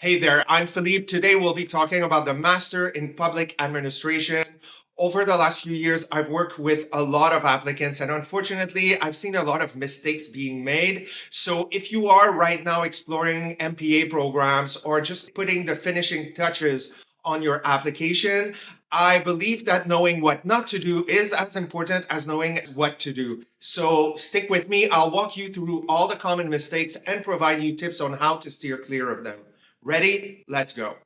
Hey there, I'm Philippe. Today we'll be talking about the Master in Public Administration. Over the last few years, I've worked with a lot of applicants, and unfortunately, I've seen a lot of mistakes being made. So, if you are right now exploring MPA programs or just putting the finishing touches on your application, I believe that knowing what not to do is as important as knowing what to do. So, stick with me. I'll walk you through all the common mistakes and provide you tips on how to steer clear of them. Ready? Let's go.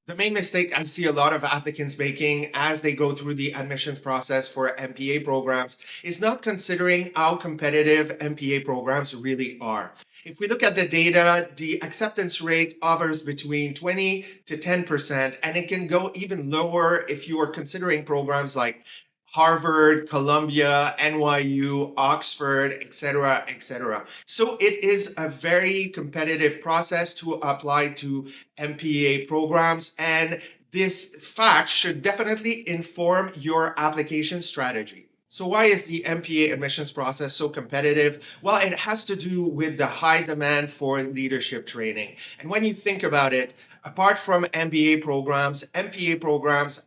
The main mistake I see a lot of applicants making as they go through the admissions process for MPA programs is not considering how competitive MPA programs really are. If we look at the data, the acceptance rate hovers between 20 to 10%, and it can go even lower if you are considering programs like Harvard, Columbia, NYU, Oxford, etc., etc. So it is a very competitive process to apply to MPA programs, and this fact should definitely inform your application strategy. So why is the MPA admissions process so competitive? Well, it has to do with the high demand for leadership training. And when you think about it, apart from MPA programs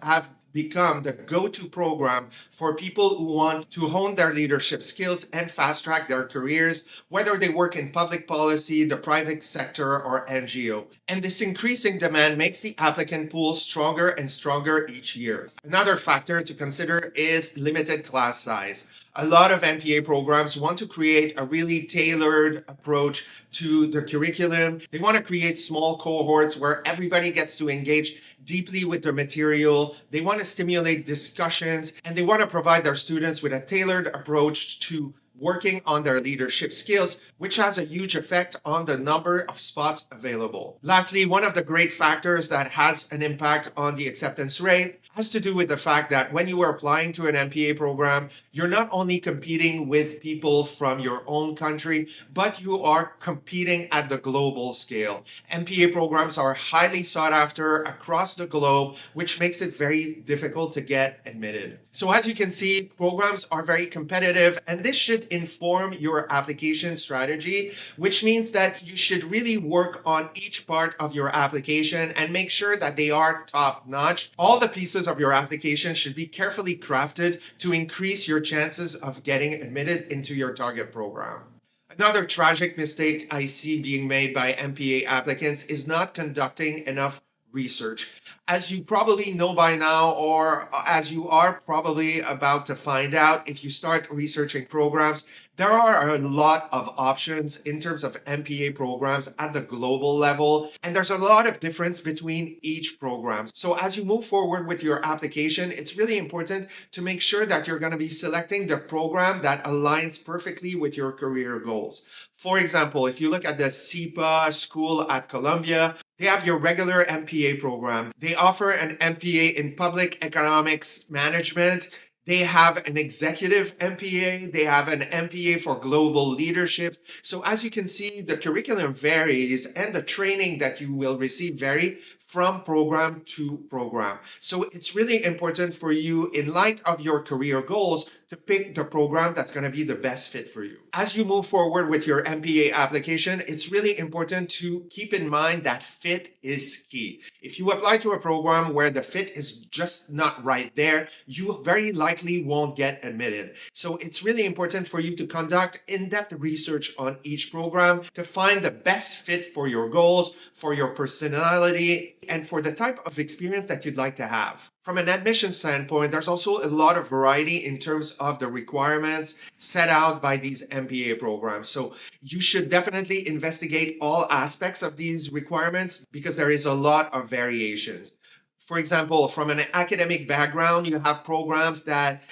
have become the go-to program for people who want to hone their leadership skills and fast track their careers, whether they work in public policy, the private sector, or NGO. And this increasing demand makes the applicant pool stronger and stronger each year. Another factor to consider is limited class size. A lot of MPA programs want to create a really tailored approach to the curriculum. They want to create small cohorts where everybody gets to engage deeply with the material. They want to stimulate discussions, and they want to provide their students with a tailored approach to working on their leadership skills, which has a huge effect on the number of spots available. Lastly, one of the great factors that has an impact on the acceptance rate has to do with the fact that when you are applying to an MPA program, you're not only competing with people from your own country, but you are competing at the global scale. MPA programs are highly sought after across the globe, which makes it very difficult to get admitted. So as you can see, programs are very competitive, and this should inform your application strategy, which means that you should really work on each part of your application and make sure that they are top notch. All the pieces of your application should be carefully crafted to increase your chances of getting admitted into your target program. Another tragic mistake I see being made by MPA applicants is not conducting enough research. As you probably know by now, or as you are probably about to find out if you start researching programs, there are a lot of options in terms of MPA programs at the global level, and there's a lot of difference between each program. So as you move forward with your application, it's really important to make sure that you're going to be selecting the program that aligns perfectly with your career goals. For example, if you look at the SIPA school at Columbia, they have your regular MPA program. They offer an MPA in Public Economics Management. They have an executive MPA. They have an MPA for global leadership. So as you can see, the curriculum varies and the training that you will receive vary from program to program. So it's really important for you, in light of your career goals, to pick the program that's going to be the best fit for you. As you move forward with your MPA application, it's really important to keep in mind that fit is key. If you apply to a program where the fit is just not right there, you very likely won't get admitted. So it's really important for you to conduct in-depth research on each program to find the best fit for your goals, for your personality, and for the type of experience that you'd like to have. From an admission standpoint, there's also a lot of variety in terms of the requirements set out by these MPA programs. So you should definitely investigate all aspects of these requirements because there is a lot of variations. For example, from an academic background, you have programs that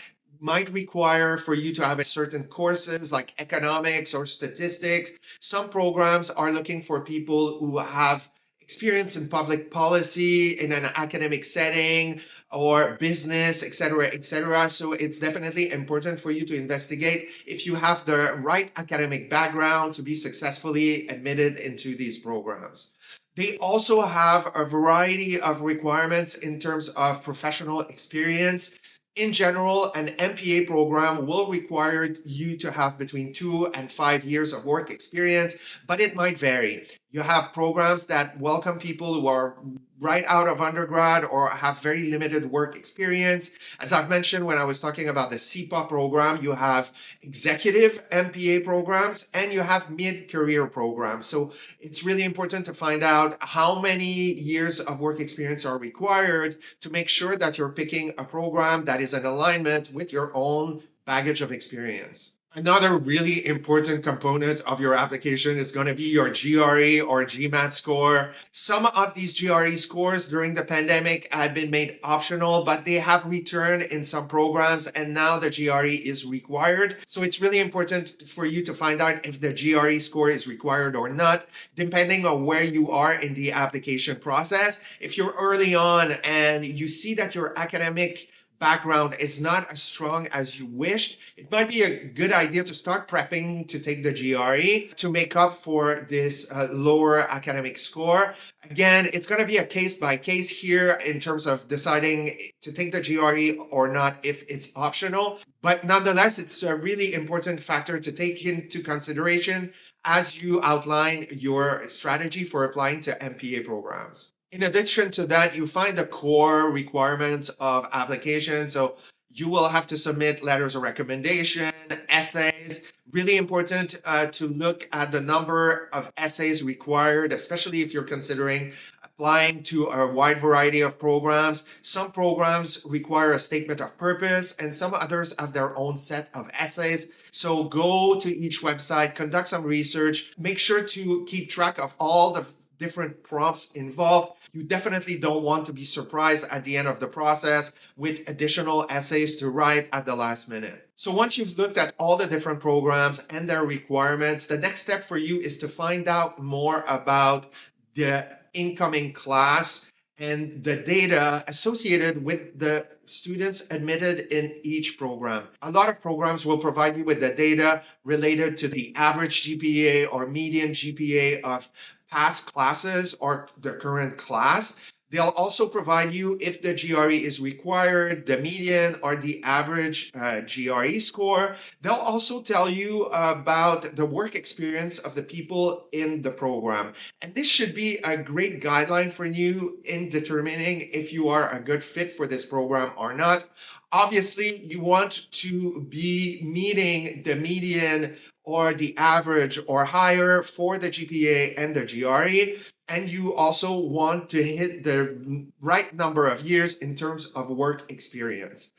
might require for you to have certain courses like economics or statistics. Some programs are looking for people who have experience in public policy in an academic setting or business, etc., etc. So it's definitely important for you to investigate if you have the right academic background to be successfully admitted into these programs. They also have a variety of requirements in terms of professional experience. In general, an MPA program will require you to have between 2 and 5 years of work experience, but it might vary. You have programs that welcome people who are right out of undergrad or have very limited work experience. As I've mentioned when I was talking about the CPA program, you have executive MPA programs and you have mid-career programs. So it's really important to find out how many years of work experience are required to make sure that you're picking a program that is in alignment with your own baggage of experience. Another really important component of your application is going to be your GRE or GMAT score. Some of these GRE scores during the pandemic had been made optional, but they have returned in some programs and now the GRE is required. So it's really important for you to find out if the GRE score is required or not, depending on where you are in the application process. If you're early on and you see that your academic background is not as strong as you wished, it might be a good idea to start prepping to take the GRE to make up for this lower academic score. Again, it's going to be a case by case here in terms of deciding to take the GRE or not if it's optional. But nonetheless, it's a really important factor to take into consideration as you outline your strategy for applying to MPA programs. In addition to that, you find the core requirements of application. So you will have to submit letters of recommendation, essays. Really important to look at the number of essays required, especially if you're considering applying to a wide variety of programs. Some programs require a statement of purpose and some others have their own set of essays. So go to each website, conduct some research, make sure to keep track of all the different prompts involved. You definitely don't want to be surprised at the end of the process with additional essays to write at the last minute. So once you've looked at all the different programs and their requirements, the next step for you is to find out more about the incoming class and the data associated with the students admitted in each program. A lot of programs will provide you with the data related to the average GPA or median GPA of past classes or the current class. They'll also provide you, if the GRE is required, the median or the average GRE score. They'll also tell you about the work experience of the people in the program. And this should be a great guideline for you in determining if you are a good fit for this program or not. Obviously, you want to be meeting the median or the average or higher for the GPA and the GRE. And you also want to hit the right number of years in terms of work experience.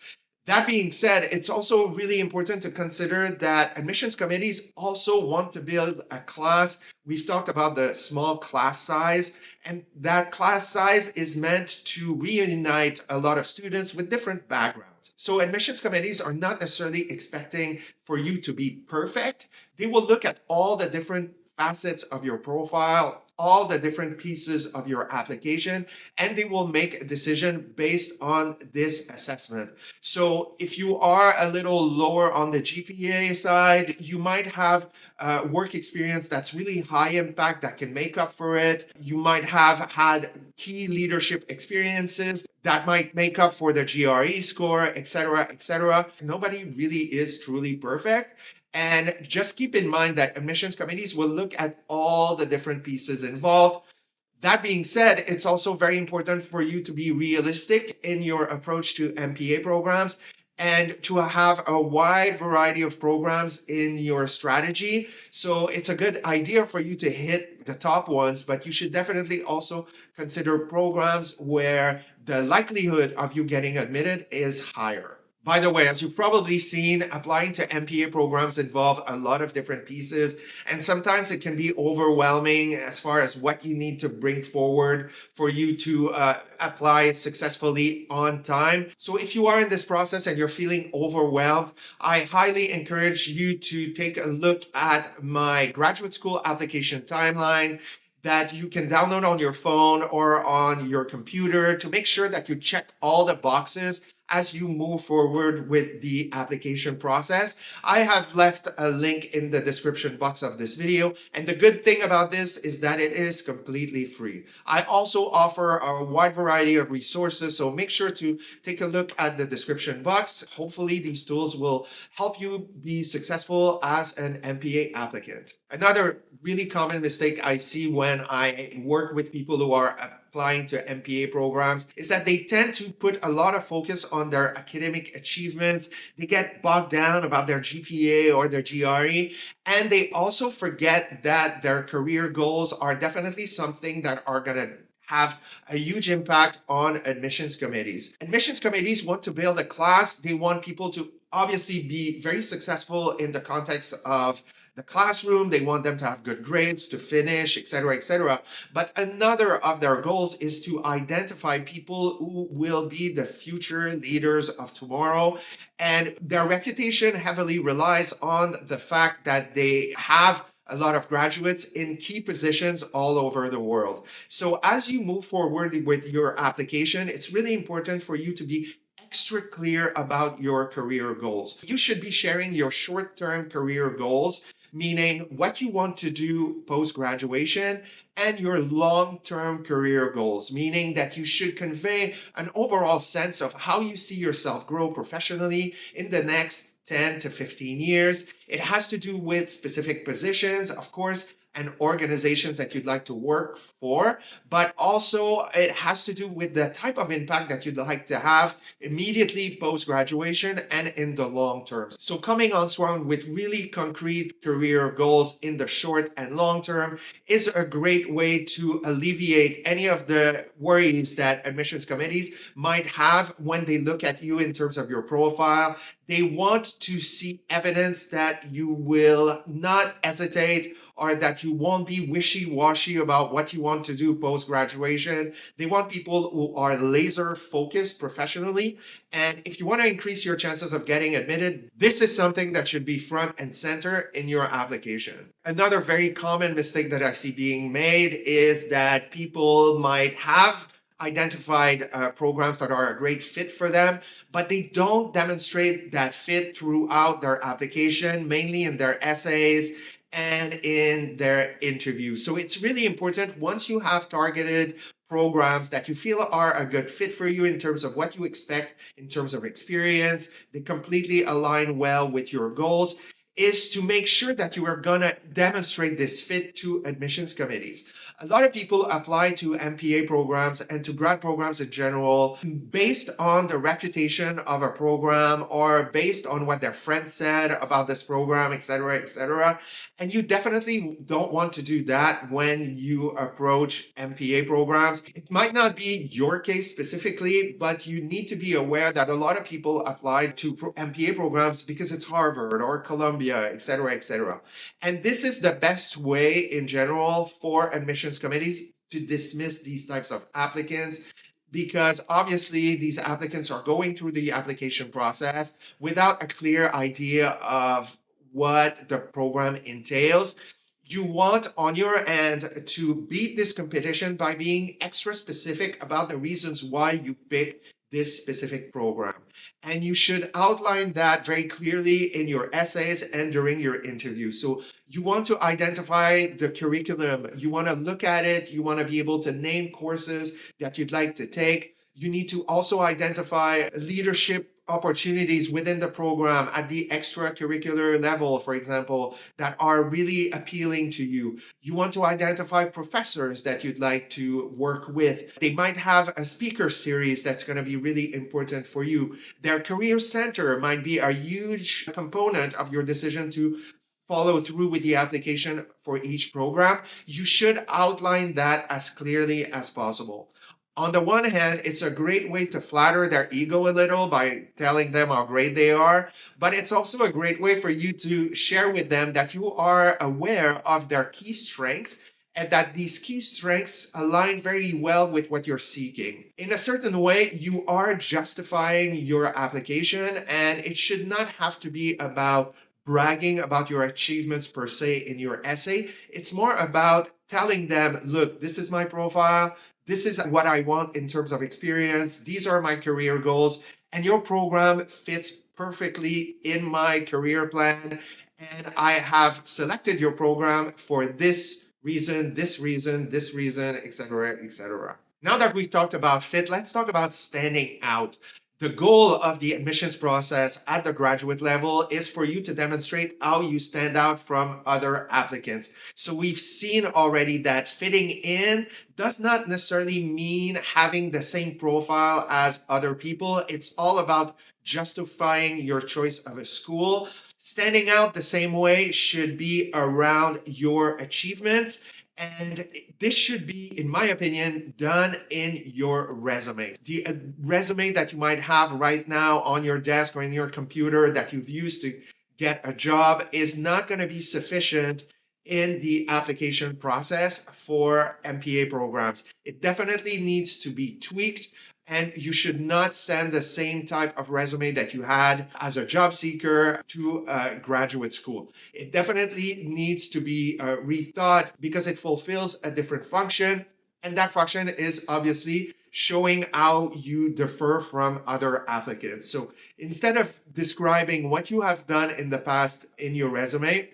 That being said, it's also really important to consider that admissions committees also want to build a class. We've talked about the small class size, and that class size is meant to reunite a lot of students with different backgrounds. So admissions committees are not necessarily expecting for you to be perfect. They will look at all the different facets of your profile, all the different pieces of your application, and they will make a decision based on this assessment. So if you are a little lower on the GPA side, you might have work experience that's really high impact that can make up for it. You might have had key leadership experiences that might make up for the GRE score, etc., etc. Nobody really is truly perfect. And just keep in mind that admissions committees will look at all the different pieces involved. That being said, it's also very important for you to be realistic in your approach to MPA programs and to have a wide variety of programs in your strategy. So it's a good idea for you to hit the top ones, but you should definitely also consider programs where the likelihood of you getting admitted is higher. By the way, as you've probably seen, applying to MPA programs involve a lot of different pieces, and sometimes it can be overwhelming as far as what you need to bring forward for you to apply successfully on time. So if you are in this process and you're feeling overwhelmed, I highly encourage you to take a look at my graduate school application timeline that you can download on your phone or on your computer to make sure that you check all the boxes as you move forward with the application process. I have left a link in the description box of this video. And the good thing about this is that it is completely free. I also offer a wide variety of resources, so make sure to take a look at the description box. Hopefully these tools will help you be successful as an MPA applicant. Another really common mistake I see when I work with people who are applying to MPA programs is that they tend to put a lot of focus on their academic achievements. They get bogged down about their GPA or their GRE, and they also forget that their career goals are definitely something that are going to have a huge impact on admissions committees. Admissions committees want to build a class. They want people to obviously be very successful in the context of the classroom. They want them to have good grades, to finish, etc., etc. But another of their goals is to identify people who will be the future leaders of tomorrow. And their reputation heavily relies on the fact that they have a lot of graduates in key positions all over the world. So as you move forward with your application, it's really important for you to be extra clear about your career goals. You should be sharing your short-term career goals, meaning what you want to do post-graduation, and your long-term career goals, meaning that you should convey an overall sense of how you see yourself grow professionally in the next 10 to 15 years. It has to do with specific positions, of course, and organizations that you'd like to work for, but also it has to do with the type of impact that you'd like to have immediately post-graduation and in the long term. So coming on strong with really concrete career goals in the short and long term is a great way to alleviate any of the worries that admissions committees might have when they look at you in terms of your profile. They want to see evidence that you will not hesitate or that you won't be wishy-washy about what you want to do post-graduation. They want people who are laser-focused professionally. And if you want to increase your chances of getting admitted, this is something that should be front and center in your application. Another very common mistake that I see being made is that people might have identified programs that are a great fit for them, but they don't demonstrate that fit throughout their application, mainly in their essays and in their interviews. So it's really important once you have targeted programs that you feel are a good fit for you in terms of what you expect, in terms of experience, they completely align well with your goals, is to make sure that you are going to demonstrate this fit to admissions committees. A lot of people apply to MPA programs and to grad programs in general based on the reputation of a program or based on what their friends said about this program, etc., etc. And you definitely don't want to do that when you approach MPA programs. It might not be your case specifically, but you need to be aware that a lot of people apply to MPA programs because it's Harvard or Columbia, etc., etc. And this is the best way in general for admissions committees to dismiss these types of applicants, because obviously these applicants are going through the application process without a clear idea of what the program entails. You want on your end to beat this competition by being extra specific about the reasons why you pick this specific program. And you should outline that very clearly in your essays and during your interview. So you want to identify the curriculum. You want to look at it. You want to be able to name courses that you'd like to take. You need to also identify leadership opportunities within the program at the extracurricular level, for example, that are really appealing to you. You want to identify professors that you'd like to work with. They might have a speaker series that's going to be really important for you. Their career center might be a huge component of your decision to follow through with the application for each program. You should outline that as clearly as possible. On the one hand, it's a great way to flatter their ego a little by telling them how great they are, but it's also a great way for you to share with them that you are aware of their key strengths and that these key strengths align very well with what you're seeking. In a certain way, you are justifying your application, and it should not have to be about bragging about your achievements per se in your essay. It's more about telling them, look, this is my profile. This is what I want in terms of experience. These are my career goals. and your program fits perfectly in my career plan, and I have selected your program for this reason, this reason, this reason, etc., etc. Now that we've talked about fit, let's talk about standing out. The goal of the admissions process at the graduate level is for you to demonstrate how you stand out from other applicants. So we've seen already that fitting in does not necessarily mean having the same profile as other people. It's all about justifying your choice of a school. Standing out the same way should be around your achievements. And this should be, in my opinion, done in your resume. The resume that you might have right now on your desk or in your computer that you've used to get a job is not going to be sufficient in the application process for MPA programs. It definitely needs to be tweaked. And you should not send the same type of resume that you had as a job seeker to a graduate school. It definitely needs to be rethought because it fulfills a different function. And that function is obviously showing how you differ from other applicants. So instead of describing what you have done in the past in your resume,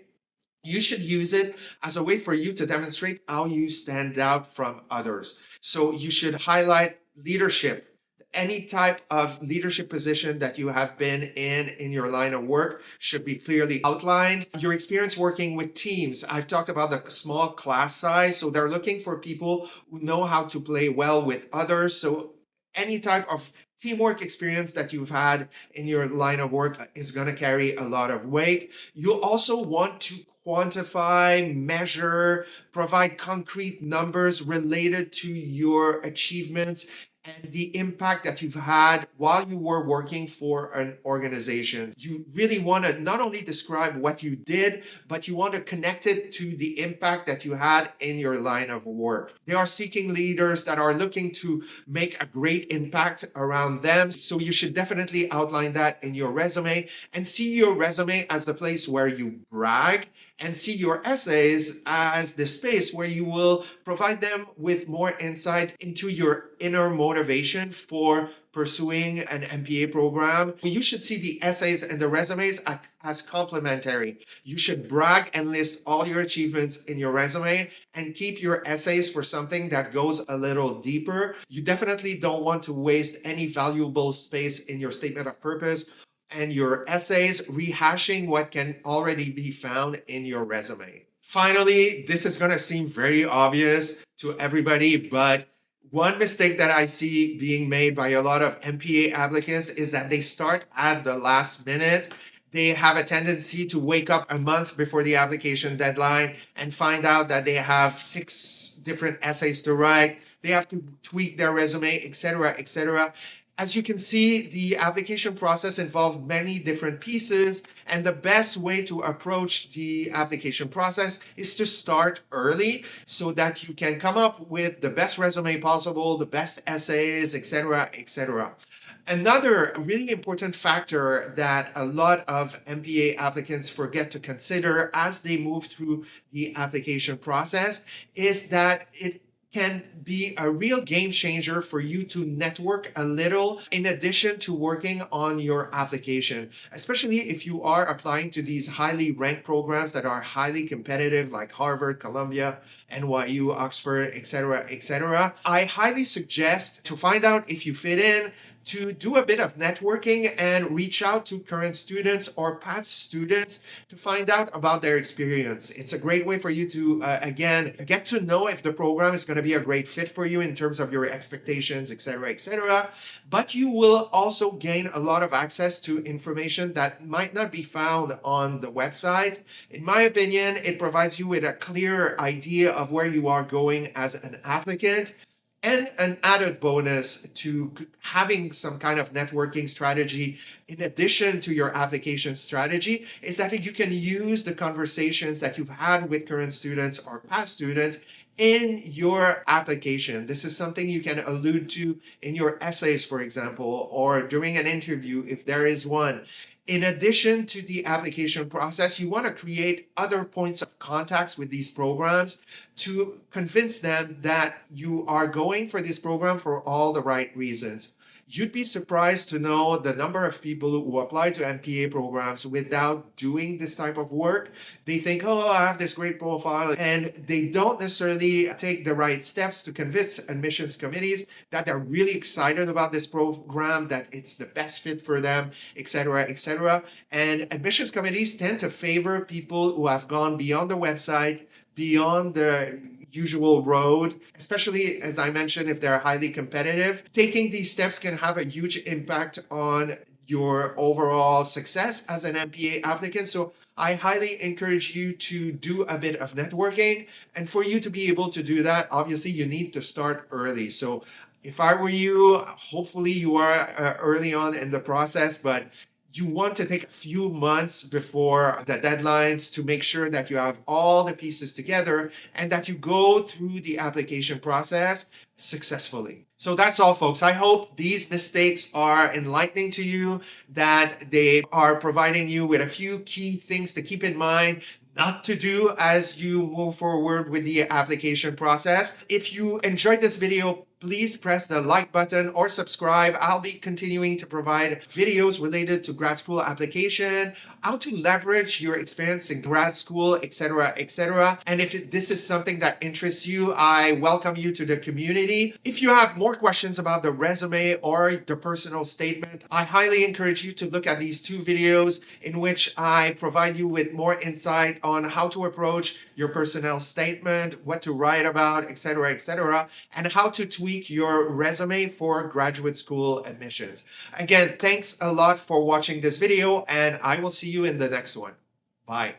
you should use it as a way for you to demonstrate how you stand out from others. So you should highlight leadership. Any type of leadership position that you have been in your line of work should be clearly outlined. Your experience working with teams. I've talked about the small class size. So they're looking for people who know how to play well with others. So any type of teamwork experience that you've had in your line of work is going to carry a lot of weight. You also want to quantify, measure, provide concrete numbers related to your achievements and the impact that you've had while you were working for an organization. You really want to not only describe what you did, but you want to connect it to the impact that you had in your line of work. They are seeking leaders that are looking to make a great impact around them. So you should definitely outline that in your resume and see your resume as the place where you brag and see your essays as the space where you will provide them with more insight into your inner motivation for pursuing an MPA program. You should see the essays and the resumes as complementary. You should brag and list all your achievements in your resume and keep your essays for something that goes a little deeper. You definitely don't want to waste any valuable space in your statement of purpose and your essays rehashing what can already be found in your resume. Finally, this is going to seem very obvious to everybody, but one mistake that I see being made by a lot of MPA applicants is that they start at the last minute. They have a tendency to wake up a month before the application deadline and find out that they have 6 different essays to write. They have to tweak their resume, etc., etc. As you can see, the application process involves many different pieces, and the best way to approach the application process is to start early so that you can come up with the best resume possible, the best essays, etc., etc. Another really important factor that a lot of MPA applicants forget to consider as they move through the application process is that it can be a real game changer for you to network a little in addition to working on your application, especially if you are applying to these highly ranked programs that are highly competitive like Harvard, Columbia, NYU, Oxford, etc., etc. I highly suggest to find out if you fit in, to do a bit of networking and reach out to current students or past students to find out about their experience. It's a great way for you to, again, get to know if the program is going to be a great fit for you in terms of your expectations, etc., etc. But you will also gain a lot of access to information that might not be found on the website. In my opinion, it provides you with a clear idea of where you are going as an applicant. And an added bonus to having some kind of networking strategy in addition to your application strategy is that you can use the conversations that you've had with current students or past students in your application. This is something you can allude to in your essays, for example, or during an interview if there is one. In addition to the application process, you want to create other points of contacts with these programs to convince them that you are going for this program for all the right reasons. You'd be surprised to know the number of people who apply to MPA programs without doing this type of work. They think, oh, I have this great profile, and they don't necessarily take the right steps to convince admissions committees that they're really excited about this program, that it's the best fit for them, etc., etc. And admissions committees tend to favor people who have gone beyond the website, beyond the usual road, especially as I mentioned, if they're highly competitive. Taking these steps can have a huge impact on your overall success as an MPA applicant. So I highly encourage you to do a bit of networking. And for you to be able to do that, obviously you need to start early. So if I were you, hopefully you are early on in the process, but you want to take a few months before the deadlines to make sure that you have all the pieces together and that you go through the application process successfully. So that's all, folks. I hope these mistakes are enlightening to you, that they are providing you with a few key things to keep in mind, not to do as you move forward with the application process. If you enjoyed this video, please press the like button or subscribe. I'll be continuing to provide videos related to grad school application, how to leverage your experience in grad school, etc., etc. And if this is something that interests you, I welcome you to the community. If you have more questions about the resume or the personal statement, I highly encourage you to look at these two videos in which I provide you with more insight on how to approach your personal statement, what to write about, etc., etc., and how to tweak your resume for graduate school admissions. Again, thanks a lot for watching this video, and I will see you in the next one. Bye.